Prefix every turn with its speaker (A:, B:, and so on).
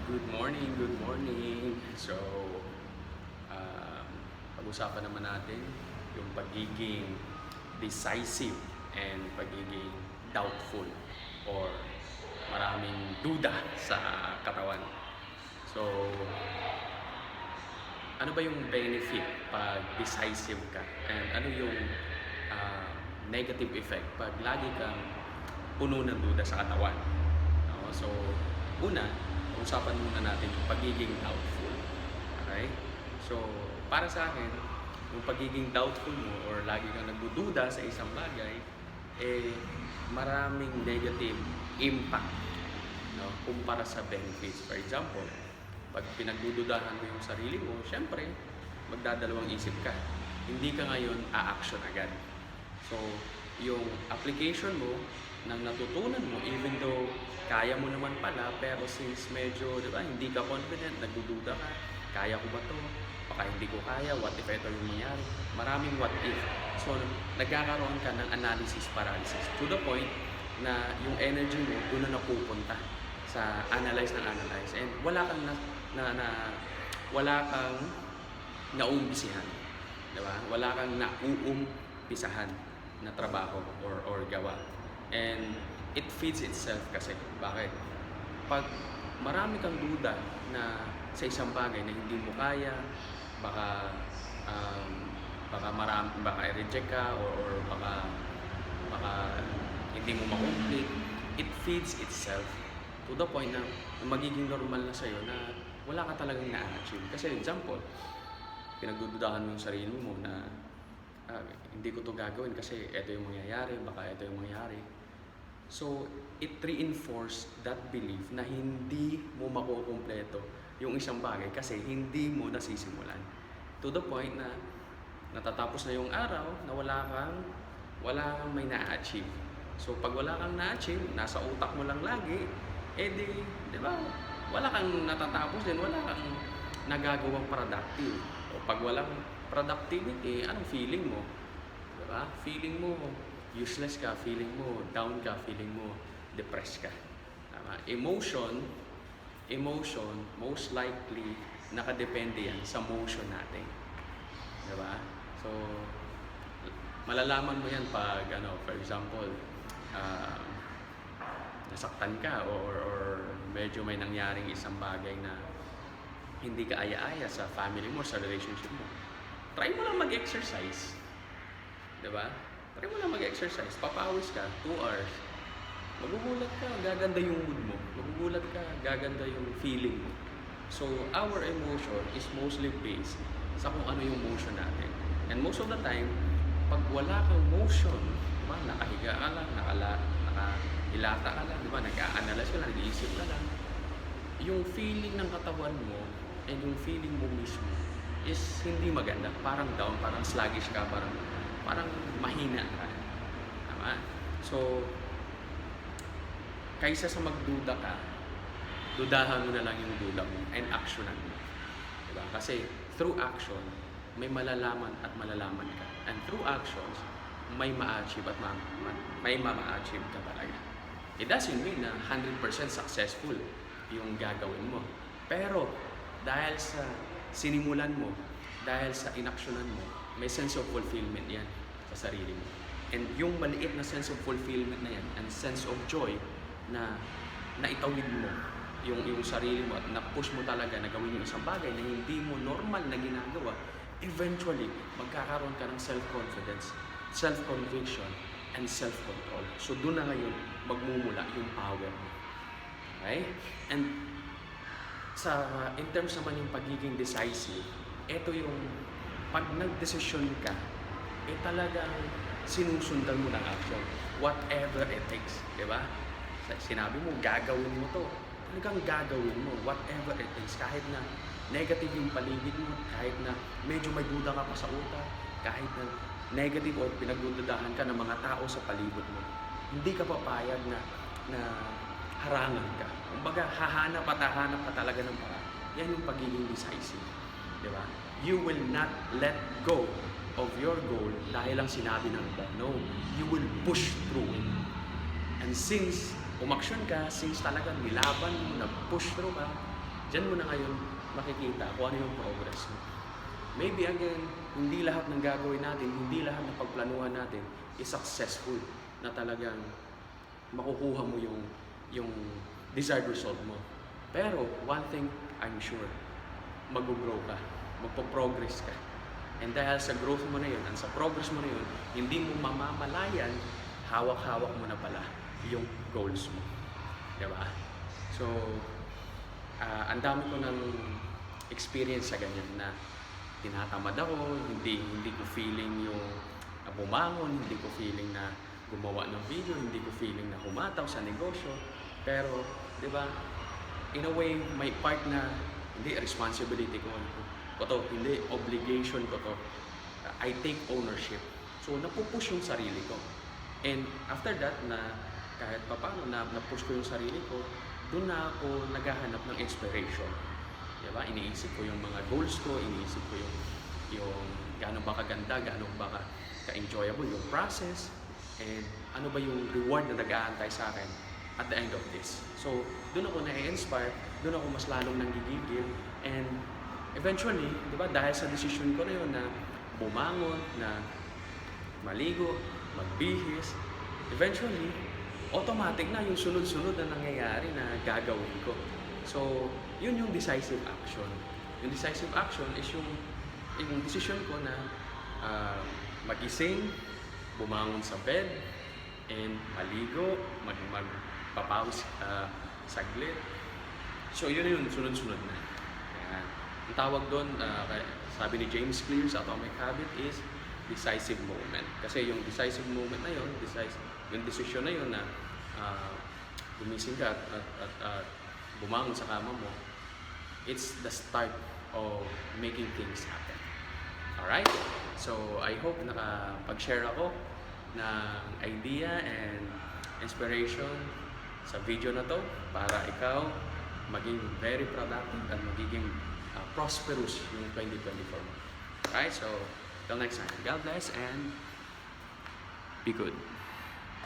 A: Good morning, good morning. So, um, pag-usapan naman natin yung pagiging decisive and pagiging doubtful or maraming duda sa katawan. So, ano ba yung benefit pag decisive ka? And ano yung uh, negative effect pag lagi kang puno ng duda sa katawan? No? So, una, usapan muna natin yung pagiging doubtful. Okay? So, para sa akin, yung pagiging doubtful mo or lagi kang nagdududa sa isang bagay, maraming negative impact, no? Kumpara sa benefits. For example, pag pinagdududahan mo yung sarili mo, syempre, magdadalawang isip ka. Hindi ka ngayon a-action agad. So, yung application mo, ng natutunan mo, even though kaya mo naman pala, pero since medyo, di ba, hindi ka confident, nagdududa ka, kaya ko ba to? Baka hindi ko kaya, what if ito yung mangyari? Maraming what if. So, nagkakaroon ka ng analysis paralysis to the point na yung energy mo doon na napupunta sa analyze ng analyze, and wala kang wala kang nauumpisihan, di ba? Wala kang nauumpisahan na trabaho or gawa. And it feeds itself kasi. Bakit? Pag marami kang duda na sa isang bagay na hindi mo kaya, baka baka i-reject ka or baka hindi mo ma-complete, it feeds itself to the point na magiging normal na sa'yo na wala ka talagang na-achieve. Kasi example, pinagdududahan mo yung sarili mo na hindi ko to gagawin kasi ito yung mangyayari, baka ito yung mangyayari. So, it reinforced that belief na hindi mo makukumpleto yung isang bagay kasi hindi mo nasisimulan. To the point na natatapos na yung araw na wala kang may na-achieve. So, pag wala kang na-achieve, nasa utak mo lang lagi, di ba, wala kang natatapos din, wala kang nagagawang productive. O pag walang productivity, anong feeling mo? Di ba? Feeling mo useless ka, feeling mo down ka, feeling mo depressed ka. Tama? Emotion, most likely, nakadepende yan sa motion natin. Diba? So, malalaman mo yan pag, for example, nasaktan ka or medyo may nangyaring isang bagay na hindi ka aya-aya sa family mo, sa relationship mo. Try mo lang mag-exercise. Diba? Try mo lang mag-exercise, papawis ka, 2 hours. Magugulat ka, gaganda yung mood mo. Magugulat ka, gaganda yung feeling mo. So, our emotion is mostly based sa kung ano yung motion natin. And most of the time, pag wala kang motion, diba, nakahiga ka lang, nakahilata ka lang, diba, nag-a-analyze ka lang, nag-iisip ka lang, yung feeling ng katawan mo and yung feeling mo mismo is hindi maganda. Parang down, parang sluggish ka, parang mahina ka. Tama? So, kaysa sa magduda ka, dudahan mo na lang yung duda mo and actionan mo. Diba? Kasi through action, may malalaman at malalaman ka. And through actions, may ma-achieve at may ma-achieve ka talaga. It doesn't mean na 100% successful yung gagawin mo. Pero, dahil sa sinimulan mo, dahil sa inaksyonan mo, may sense of fulfillment yan sa sarili mo. And yung maliit na sense of fulfillment na yan and sense of joy na naitawid mo yung sarili mo at na-push mo talaga na gawin yung isang bagay na hindi mo normal na ginagawa, eventually, magkakaroon ka ng self-confidence, self-conviction, and self-control. So doon na ngayon magmumula yung power mo. Okay? And in terms naman yung pagiging decisive, ito yung pag nag-desisyon ka, talagang sinusundan mo ng action. Whatever it takes. Diba? Sinabi mo, gagawin mo to. Talagang gagawin mo. Whatever it takes. Kahit na negative yung paligid mo, kahit na medyo may duda ka pa sa utak, kahit na negative o pinagdududahan ka ng mga tao sa paligid mo, hindi ka papayag na harangan ka. Kumbaga, hahanap ka talaga ng paraan. Yan yung pagiging decisive. Diba? You will not let go of your goal dahil lang sinabi ng iba. No, you will push through it. And since umaksyon ka, since talagang nilaban mo, nag-push through ka, Diyan mo na ngayon makikita kung ano yung progress mo. Maybe again, hindi lahat ng gagawin natin, hindi lahat ng pagplanuhan natin is successful na talagang makukuha mo yung desired result mo. Pero one thing I'm sure, mag-grow ka, magpo-progress ka. And dahil sa growth mo na yun, and sa progress mo na yun, hindi mo mamamalayan, hawak-hawak mo na pala yung goals mo. Diba? So, ang dami ko ng experience sa ganyan na tinatamad ako, hindi ko feeling yung bumangon, hindi ko feeling na gumawa ng video, hindi ko feeling na humataw sa negosyo. Pero, di ba, in a way, may part na hindi responsibility ko to, hindi obligation ko to. I take ownership. So, napupush yung sarili ko. And after that, na kahit paano na-push ko yung sarili ko, doon na ako naghahanap ng inspiration. Diba? Iniisip ko yung mga goals ko, iniisip ko yung gaano ba kaganda, gaano ba ka-enjoyable yung process, and ano ba yung reward na nag-aantay sa akin at the end of this. So, doon ako na-inspire, doon ako mas lalong nanggigigil, and eventually, di ba, dahil sa decision ko na yun na bumangon, na maligo, magbihis, eventually, automatic na yung sunod-sunod na nangyayari na gagawin ko. So, yun yung decisive action. Yung decisive action is yung decision ko na magising, bumangon sa bed, and maligo, magpapawis saglit. So, yun yung sunod-sunod na. Ayan. Ang tawag doon, sabi ni James Clear sa Atomic Habit is decisive moment. Kasi yung decisive moment na yun, yung decision na yun na gumising ka at bumangon sa kama mo, it's the start of making things happen. Alright? So, I hope nakapag-share ako ng idea and inspiration sa video na to para ikaw maging very productive at magiging prosperous yung 2024 mo. Alright? So, till next time. God bless and be good.